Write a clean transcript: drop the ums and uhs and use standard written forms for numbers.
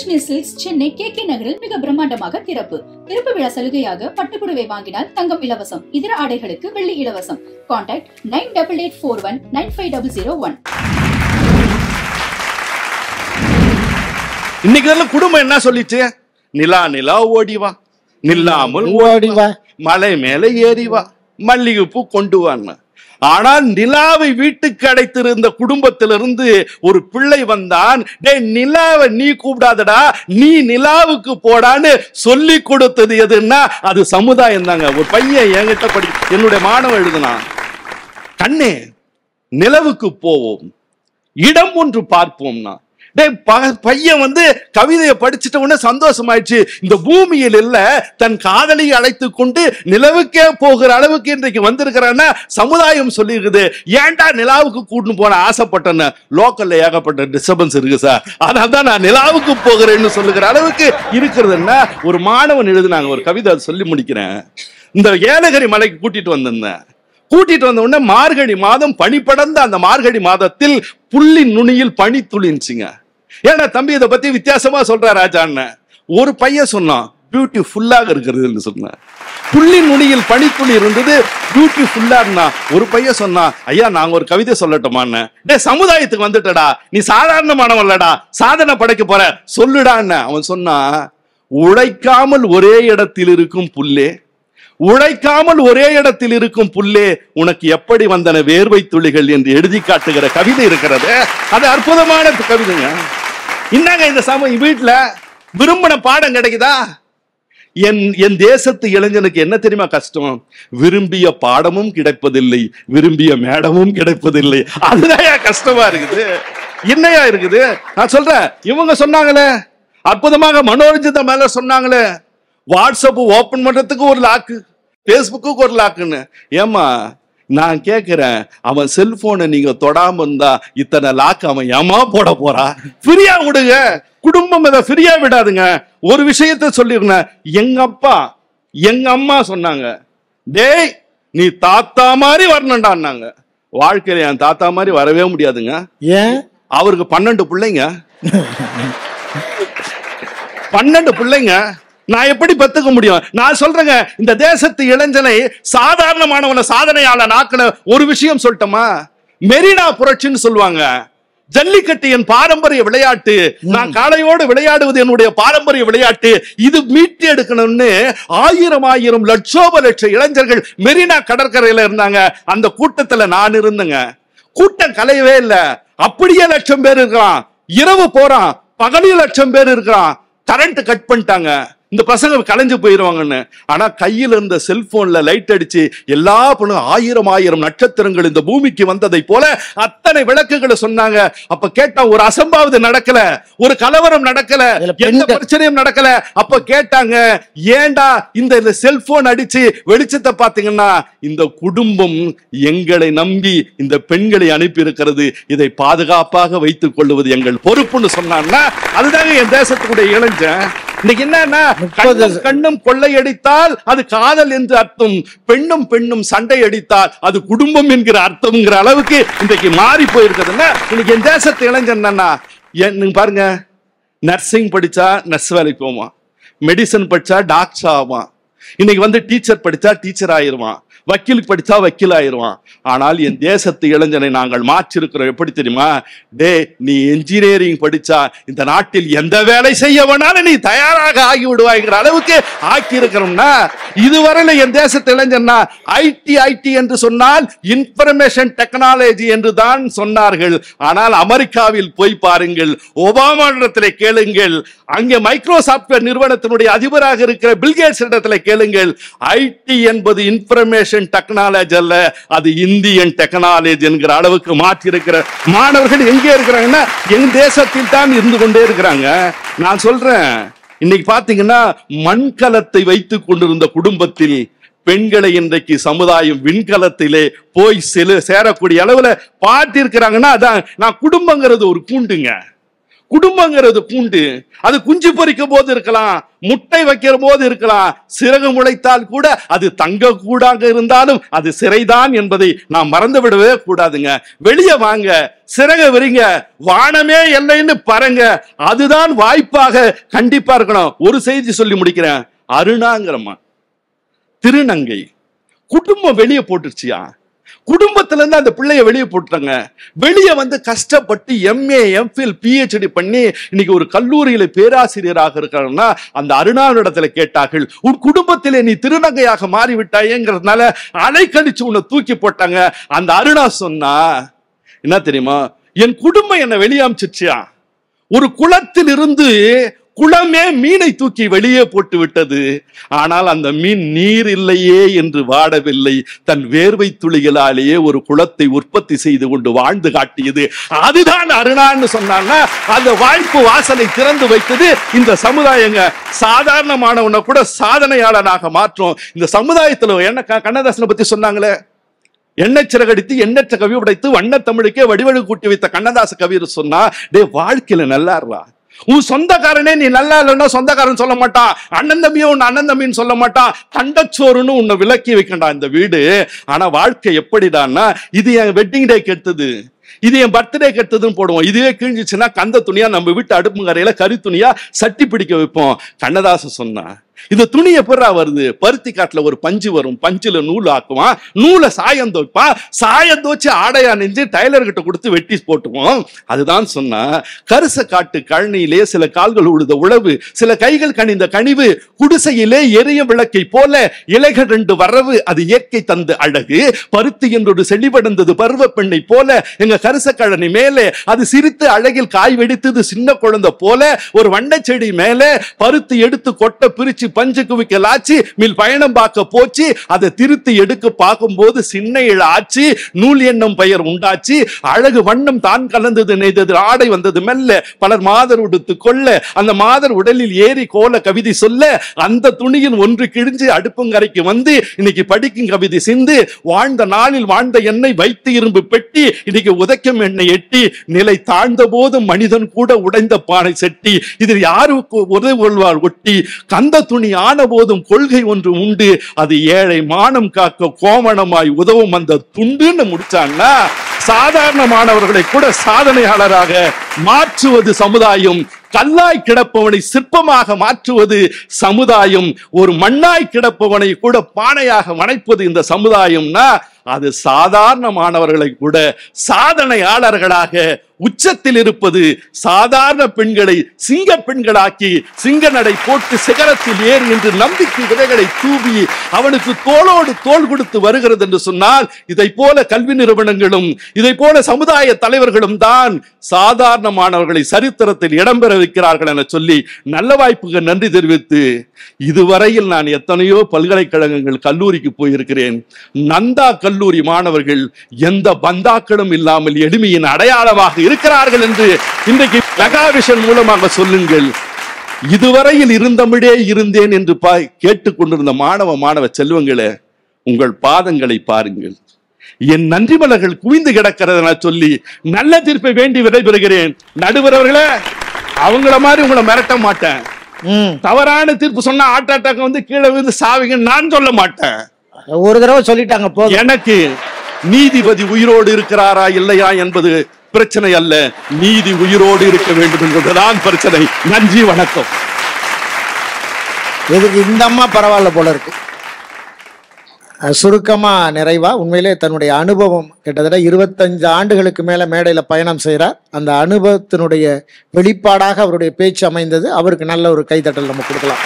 Kashmir silks Chennai KK நகரில் மிக பிரம்மாண்டமாக திறப்பு விழா சலுகையாக பட்டுப்புடவை வாங்கினால் தங்கம் இலவசம், இதர ஆடைகளுக்கு வெள்ளி இலவசம். கான்டாக்ட் 9884195001. இன்னைக்கு குடும்பம் என்ன சொல்லிச்சு? நிலா நிலா ஓடிவா, நில்லாமல் ஓடிவா, மலை மேல ஏறிவா, மல்லிகைப்பூ கொண்டு வான்னு. ஆனால் நிலாவை வீட்டுக்கு அடைத்திருந்த குடும்பத்திலிருந்து ஒரு பிள்ளை வந்தான். டே நிலாவை நீ கூப்பிடாதடா, நீ நிலாவுக்கு போடான்னு சொல்லி கொடுத்தது எதுன்னா அது சமுதாயம் தாங்க. ஒரு பையன் என்கிட்ட என்னுடைய மாணவன் எழுதுனான், கண்ணே நிலவுக்கு போவோம், இடம் ஒன்று பார்ப்போம்னா. பையன் கவிதையை படிச்சுட்ட உடனே சந்தோஷமாயிடுச்சு. இந்த பூமியில் இல்ல தன் காதலியை அழைத்து கொண்டு நிலவுக்கே போகிற அளவுக்கு இன்றைக்கு வந்திருக்கிறான்னா சமுதாயம் சொல்லி இருக்குது. ஏன்டா நிலாவுக்கு கூட்டின்னு போன ஆசைப்பட்டேன்னு லோக்கல்ல ஏகப்பட்ட டிஸ்டர்பன்ஸ் இருக்கு சார், அதனால தான் நான் நிலாவுக்கு போகிறேன்னு சொல்லுகிற அளவுக்கு இருக்கிறதுன்னா ஒரு மாணவன் எழுதுனாங்க ஒரு கவிதை, சொல்லி முடிக்கிறேன். இந்த ஏலகிரி மலைக்கு கூட்டிட்டு வந்திருந்தேன். கூட்டிட்டு வந்த உடனே மார்கழி மாதம் பனி படர்ந்த அந்த மார்கழி மாதத்தில் புள்ளின் நுனியில் பனி துளிச்சுங்க. ஏன்னா தம்பி இதை பத்தி வித்தியாசமா சொல்ற ராஜான்னு ஒரு பையன் சொன்னான், பியூட்டிஃபுல்லாக இருக்கிறது சொன்னான். புள்ளின் நுனியில் பனித்துளி இருந்தது, பியூட்டிஃபுல்லா இருந்தா. ஒரு பையன் சொன்னான், ஐயா நாங்க ஒரு கவிதை சொல்லட்டோமான்னு. டே சமுதாயத்துக்கு வந்துட்டடா, நீ சாதாரணமானவன் இல்லடா, சாதனை படைக்க போற, சொல்லுடான்னு. அவன் சொன்னான், உழைக்காமல் ஒரே இடத்தில் இருக்கும் புல்லே, உழைக்காமல் ஒரே இடத்தில் இருக்கும் புல்லே உனக்கு எப்படி வந்தன வேர்வை துளிகள் என்று எழுதி காட்டுகிற கவிதை இருக்கிறது. அது அற்புதமான கவிதைங்க. இன்னங்க இந்த சமயம் வீட்டுல விரும்பின பாடம் கிடைக்குதா? என் தேசத்து இளைஞனுக்கு என்ன தெரியுமா கஷ்டம்? விரும்பிய பாடமும் கிடைப்பதில்லை, விரும்பிய மேடமும் கிடைப்பதில்லை. அதுதான் கஷ்டமா இருக்குது. என்னையா இருக்குது? நான் சொல்றேன், இவங்க சொன்னாங்களே அற்புதமாக, மனோரஞ்சன் மேல சொன்னாங்களே, வாட்ஸ்அப் ஓபன் பண்றதுக்கு ஒரு லாக்கு, பேஸ்புக்கு ஒரு லாக்குன்னு. ஏமா நான் கேட்கிறேன், அவன் செல்போனை நீங்க தொடாம இருந்தா இத்தனை லாக்கு அவன் ஏமா போட போறா? ஃப்ரீயா விடுங்க, குடும்பம் இதை ஃப்ரீயா விடாதுங்க. ஒரு விஷயத்த சொல்லிருந்தேன், எங்க அப்பா எங்க அம்மா சொன்னாங்க, டேய் நீ தாத்தா மாதிரி வரணும்டான்னாங்க. வாழ்க்கையில என் தாத்தா மாதிரி வரவே முடியாதுங்க. ஏன்? அவருக்கு 12 பிள்ளைங்க, 12 பிள்ளைங்க. நான் எப்படி பெத்துக்க முடியும்? நான் சொல்றேங்க, இந்த தேசத்து இளைஞனை சாதாரணமானவன சாதனையாளன் ஆக்கின ஒரு விஷயம் சொல்லட்டுமா? மெரினா புரட்சின்னு சொல்லுவாங்க. ஜல்லிக்கட்டு என் பாரம்பரிய விளையாட்டு, நான் காளையோடு விளையாடுவது என்னுடைய பாரம்பரிய விளையாட்டு, இது மீட்டு எடுக்கணும்னு ஆயிரம் லட்சோப லட்ச இளைஞர்கள் மெரினா கடற்கரையில இருந்தாங்க. அந்த கூட்டத்துல நான் இருந்தேங்க. கூட்டம் கலையவே இல்லை. அப்படியே 1,00,000 பேர் இருக்கிறான். இரவு போறான், பகலில் 1,00,000 பேர் இருக்கிறான். கரண்ட் கட் பண்ணிட்டாங்க, இந்த பசங்க கலைஞ்சு போயிருவாங்கன்னு. ஆனா கையில் இருந்த செல்போன்ல லைட் அடிச்சு எல்லா பொண்ணும் ஆயிரம் நட்சத்திரங்கள் இந்த பூமிக்கு வந்ததை போல அத்தனை விளக்குகளை சொன்னாங்க. அப்ப கேட்டா ஒரு அசம்பாவிதம் நடக்கல, ஒரு கலவரம் நடக்கல, எந்த பிரச்சனையும் நடக்கல. அப்ப கேட்டாங்க, ஏண்டா இந்த செல்போன் அடிச்சு வெளிச்சத்தை பாத்தீங்கன்னா இந்த குடும்பம் எங்களை நம்பி இந்த பெண்களை அனுப்பி இருக்கிறது, இதை பாதுகாப்பாக வைத்துக் கொள்வது எங்கள் பொறுப்புன்னு சொன்னான்னா அதுதாங்க என் தேசத்துக்குடைய இளைஞன். இன்னைக்கு என்னன்னா, கண்ணும் கொள்ளையடித்தால் அது காதல் என்று அர்த்தம், பெண்ணும் சண்டை அடித்தால் அது குடும்பம் என்கிற அர்த்தம்ங்கிற அளவுக்கு இன்றைக்கு மாறி போயிருக்குதுன்னா இன்னைக்கு என் தேசத்து இளைஞன் பாருங்க, நர்சிங் படிச்சா நர்ஸ் வேலைக்கு போவான், மெடிசன் படிச்சா டாக்டர் ஆவான், இன்னைக்கு டீச்சர் படிச்சா டீச்சர் ஆயிருவான், வக்கீல் படிச்சா வக்கீல் ஆயிருவான். ஆனால் என் தேசத்து இளைஞனை நாங்கள் மாற்றிருக்கிறோம். எப்படி தெரியுமா? டே நீ என்ஜினியரிங் படிச்சா இந்த நாட்டில் எந்த வேலை செய்ய வேணாலும் நீ தயாராக ஆகி விடுவாய்கிற அளவுக்கு ஆக்கி இருக்கிறோம்னா, இதுவரையில என் தேசத்து இளைஞன்னா ஐடி என்று சொன்னால் இன்ஃபர்மேஷன் டெக்னாலஜி என்று தான் சொன்னார்கள். ஆனால் அமெரிக்காவில் போய் பாருங்கள், ஒபாமா இடத்துல கேளுங்கள், அங்கே மைக்ரோசாப்ட்வேர் நிறுவனத்தினுடைய அதிபராக இருக்கிற பில்கேட்ஸ் இடத்துல கேளுங்கள், ஐடி என்பது இன்ஃபர்மேஷன் டெக்னாலஜி அல்ல, அது இந்தியன் டெக்னாலஜி என்கிற அளவுக்கு மாற்றி இருக்கிற மாணவர்கள் எங்கே இருக்கிறாங்கன்னா என் தேசத்தில் தான் இருந்து கொண்டே இருக்கிறாங்க. நான் சொல்றேன், இன்னைக்கு பாத்தீங்கன்னா மண்கலத்தை வைத்துக் கொண்டிருந்த குடும்பத்தில் பெண்களை இன்றைக்கு சமுதாயம் விண்கலத்திலே போய் சேரக்கூடிய அளவுல பார்த்திருக்கிறாங்கன்னா, அதான் நான் குடும்பங்கிறது ஒரு கூண்டுங்க. குடும்பங்கிறது கூண்டு. அது குஞ்சு பொரிக்கும் போது இருக்கலாம், முட்டை வைக்கிற போது இருக்கலாம், சிறகு முளைத்தால் கூட அது தங்க கூடாக இருந்தாலும் அது சிறைதான் என்பதை நாம் மறந்து விடவே கூடாதுங்க. வெளியே வாங்க, சிறக விரிங்க, வானமே எல்லைன்னு பாருங்க. அதுதான் வாய்ப்பாக கண்டிப்பா இருக்கணும். ஒரு செய்தி சொல்லி முடிக்கிறேன். அருணாங்கிறமா திருநங்கை குடும்பம் வெளியே போட்டுருச்சியா, குடும்பத்துல இருந்து அந்த பிள்ளைய வெளியே போட்டாங்க. வெளியே வந்து கஷ்டப்பட்டு MA MPhil PhD பண்ணி இன்னைக்கு ஒரு கல்லூரியில பேராசிரியராக இருக்கிறாங்கன்னா அந்த அருணாவிடத்துல கேட்டார்கள், உன் குடும்பத்திலே நீ திருநங்கையாக மாறிவிட்டாயேங்கிறதுனால அலைக்கழிச்சு உன்னை தூக்கி போட்டாங்க. அந்த அருணா சொன்னா என்ன தெரியுமா, என் குடும்பம் என்னை வெளியே அமிச்சிச்சியா. ஒரு குளத்தில் இருந்து குளமே மீனை தூக்கி வெளியே போட்டு விட்டது. ஆனால் அந்த மீன் நீர் இல்லையே என்று வாடவில்லை, தன் வேர்வை துளிகளாலேயே ஒரு குளத்தை உற்பத்தி செய்து கொண்டு வாழ்ந்து காட்டியது. அதுதான் அருணான்னு சொன்னான்னா அந்த வாய்ப்பு வாசலை திறந்து வைத்தது இந்த சமுதாயங்க. சாதாரணமானவனை கூட சாதனையாளனாக மாற்றும் இந்த சமுதாயத்துல. என்ன கண்ணதாசனை பத்தி சொன்னாங்களே, எண்ணெய் சிறகடித்து எண்ணற்ற கவி உடைத்து வண்ண தமிழுக்கே வடிவழு கூட்டி வைத்த கண்ணதாச கவியர் சொன்னா, டே வாழ்க்கையில நல்லா இருவா. உன் சொந்தக்காரனே நீ நல்லா இல்லைன்னா சொந்தக்காரன் சொல்ல மாட்டான், அண்ணன் தம்பியும் உன் அண்ணன் தம்பின்னு சொல்ல மாட்டான், தண்டச்சோறுன்னு உன்னை விலக்கி வைக்கண்டா இந்த வீடு. ஆனா வாழ்க்கை எப்படிடான்னா, இது என் வெட்டிங் டே கெடுத்தது, இது என் பர்த்டே கெடுத்ததுன்னு போடுவோம். இதுவே கிழிஞ்சிச்சுன்னா கந்த துணியா நம்ம வீட்டு அடுப்புங்கரையில கறி துணியா சட்டி பிடிக்க வைப்போம். கண்ணதாசன் சொன்னா, இந்த துணி எப்படா வருது, பருத்தி காட்டுல ஒரு பஞ்சு வரும், பஞ்சுல நூல் ஆக்குவான், நூலை சாயம் தோய்ப்பான், சாயம் தோச்சு ஆடையா நெஞ்சு டைலர் கிட்ட கொடுத்து வெட்டி போட்டுவோம். அதுதான் சொன்னா, கரிச காட்டு கழனியிலே சில கால்கள் உழுத உழவு, சில கைகள் கனிந்த கனிவு, குடிசையிலே எரிய விளக்கை போல இலைகள் 2 வரவு, அது இயற்கை தந்து அழகு. பருத்தி என்றொரு செழிவடைந்தது பருவ பெண்ணை போல எங்க கரிச கழனி மேலே, அது சிரித்து அழகில் காய் வெடித்தது சின்ன குழந்தை போல. ஒரு வண்ண செடி மேலே பருத்தி எடுத்து கொட்ட பிரிச்சு பஞ்சு குவிக்கலாச்சு, மில் பயணம் பார்க்க போச்சு, அதை திருத்தி எடுக்க பார்க்கும் போது சின்ன இழ ஆச்சு, நூல் என்னும் பெயர் உண்டாச்சு, அழகு வண்ணம் தான் கலந்தது நெய்தது ஆடை வந்தது மெல்ல, பலர் மாதர் உடுத்து கொள்ள, அந்த மாதர் உடலில் ஏறி கோல கவிதை சொல்ல, அந்த துணியில் ஒன்று கிழிஞ்சு அடுப்புங்கரைக்கு வந்து இன்னைக்கு படிக்கும் கவிதை சிந்து, வாழ்ந்த நாளில் வாழ்ந்த எண்ணெய் வைத்து இரும்பு பெட்டி, இன்னைக்கு உதைக்கும் எண்ணெய் எட்டி, நிலை தாழ்ந்த போதும் மனிதன் கூட உடைந்த பானை செட்டி, இதில் யாருக்கு உதவி கொள்வார் ஒட்டி, கந்த துணி ஆன போதும் கொள்கை ஒன்று உண்டு, அது ஏழை மானம் காக்க கோமணமாய் உதவும் அந்த துண்டுன்னு முடிச்சான்னா, சாதாரணமானவர்களை கூட சாதனையாளராக மாற்றுவது சமுதாயம். கல்லாய் கிடப்பவனை சிற்பமாக மாற்றுவது சமுதாயம். ஒரு மண்ணாய் கிடப்பவனை கூட பானையாக வணைப்பது இந்த சமுதாயம்னா, அது சாதாரணமானவர்களை கூட சாதனையாளர்களாக உச்சத்தில் இருப்பது, சாதாரண பெண்களை சிங்க பெண்களாக்கி சிங்க நடை போட்டு சிகரத்தில் ஏறி என்று நம்பிக்கை விதைகளை தூவி அவனுக்கு தோளோடு தோள் கொடுத்து வருகிறது என்று சொன்னால், இதை போல கல்வி நிறுவனங்களும் இதை போல சமுதாய தலைவர்களும் தான் சாதாரணமானவர்களை சரித்திரத்தில் இடம்பெற வைக்கிறார்கள் என சொல்லி நல்ல வாய்ப்புக்கு நன்றி தெரிவித்து, இதுவரையில் நான் எத்தனையோ பல்கலைக்கழகங்கள் கல்லூரிக்கு போயிருக்கிறேன். நந்தா கல்லூரி மாணவர்கள் எந்த பந்தாக்களும் இல்லாமல் எளிமையின் அடையாளமாக இருக்கிறார்கள் என்று இன்றைக்கு மெகாவிஷன் மூலமாக சொல்லுங்கள். இதுவரையில் இருந்தமிழே இருந்தேன் என்று கேட்டுக்கொண்டிருந்த மாணவ செல்வங்களே, உங்கள் பாதங்களை பாருங்கள். என் நன்றி மலர்கள் குவிந்து கிடக்கிறத சொல்லி நல்ல தீர்ப்பை வேண்டி விடைபெறுகிறேன். நடுவர் அவர்களே, அவங்கள மாதிரி உங்களை மிரட்ட மாட்டேன். தவறான தீர்ப்பு சொன்னா ஹார்ட் அட்டாக் வந்து கீழே விழுந்து சாவிங்க நான் சொல்ல மாட்டேன். ஒரு தடவை சொல்லிட்டாங்க போதும். எனக்கு நீதிபதி உயிரோடு இருக்கிறாரா இல்லையா என்பது பிரச்சனை அல்ல, நீதி உயிரோடு இருக்க வேண்டும் என்பதுதான் பிரச்சனை. நன்றி, வணக்கம். எதுக்கு இந்த அம்மா பரவாயில்ல போல இருக்கு. சுருக்கமா நிறைவா, உண்மையிலே தன்னுடைய அனுபவம் கிட்டத்தட்ட 25 ஆண்டுகளுக்கு மேல மேடையில பயணம் செய்கிறார். அந்த அனுபவத்தினுடைய வெளிப்பாடாக அவருடைய பேச்சு அமைந்தது. அவருக்கு நல்ல ஒரு கைதட்டல் நம்ம கொடுக்கலாம்.